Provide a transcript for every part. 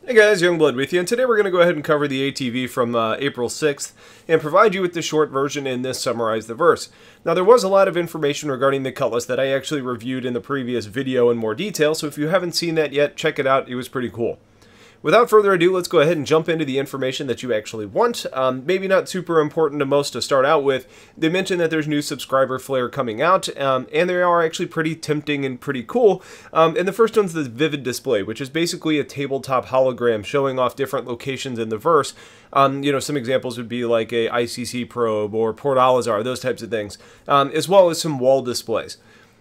Hey guys, Youngblood with you, and today we're going to go ahead and cover the ATV from April 6th and provide you with the short version in this Summarize the Verse. Now there was a lot of information regarding the Cutlass that I actually reviewed in the previous video in more detail, so if you haven't seen that yet, check it out, it was pretty cool. Without further ado, let's go ahead and jump into the information that you actually want. Maybe not super important to most to start out with. They mentioned that there's new subscriber flare coming out, and they are actually pretty tempting and pretty cool. And the first one's the Vivid Display, which is basically a tabletop hologram showing off different locations in the verse. Some examples would be like a ICC probe or Port Alizar, those types of things, as well as some wall displays.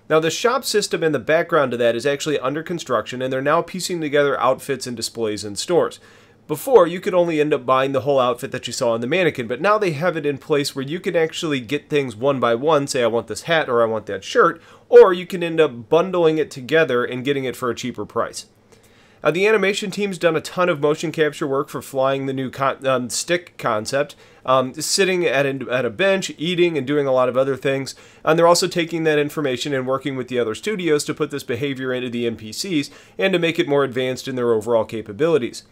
Now the shop system in the background to that is actually under construction, and they're now piecing together outfits and displays in stores. Before, you could only end up buying the whole outfit that you saw on the mannequin, but now they have it in place where you can actually get things one by one, say I want this hat or I want that shirt, or you can end up bundling it together and getting it for a cheaper price. The animation team's done a ton of motion capture work for flying the new stick concept, sitting at a bench, eating, and doing a lot of other things. And they're also taking that information and working with the other studios to put this behavior into the NPCs and to make it more advanced in their overall capabilities.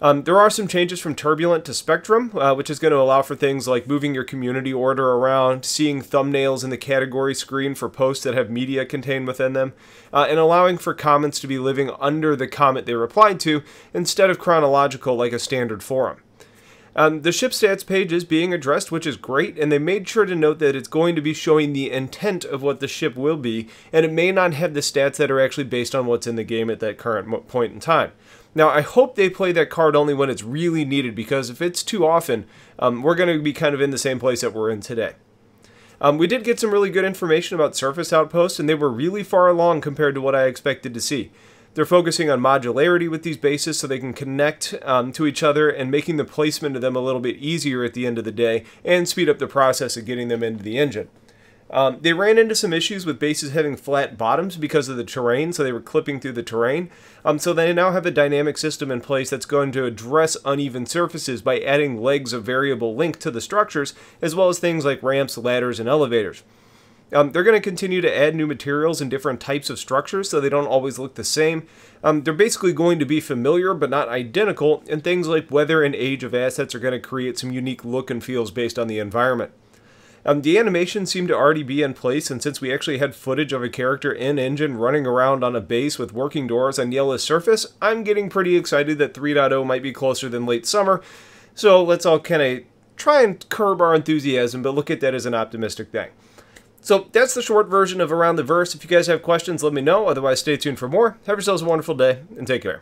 There are some changes from Turbulent to Spectrum, which is going to allow for things like moving your community order around, seeing thumbnails in the category screen for posts that have media contained within them, and allowing for comments to be living under the comment they replied to instead of chronological like a standard forum. The ship stats page is being addressed, which is great, and they made sure to note that it's going to be showing the intent of what the ship will be, and it may not have the stats that are actually based on what's in the game at that current point in time. Now, I hope they play that card only when it's really needed, because if it's too often, we're going to be kind of in the same place that we're in today. We did get some really good information about surface outposts, and they were really far along compared to what I expected to see. They're focusing on modularity with these bases so they can connect to each other and making the placement of them a little bit easier at the end of the day and speed up the process of getting them into the engine. They ran into some issues with bases having flat bottoms because of the terrain, so they were clipping through the terrain. So they now have a dynamic system in place that's going to address uneven surfaces by adding legs of variable length to the structures, as well as things like ramps, ladders, and elevators. They're going to continue to add new materials and different types of structures so they don't always look the same. They're basically going to be familiar but not identical, and things like weather and age of assets are going to create some unique look and feels based on the environment. The animation seemed to already be in place, and since we actually had footage of a character in engine running around on a base with working doors on yellow surface, I'm getting pretty excited that 3.0 might be closer than late summer. So let's all kind of try and curb our enthusiasm, but look at that as an optimistic thing. So that's the short version of Around the Verse. If you guys have questions, let me know. Otherwise, stay tuned for more. Have yourselves a wonderful day, and take care.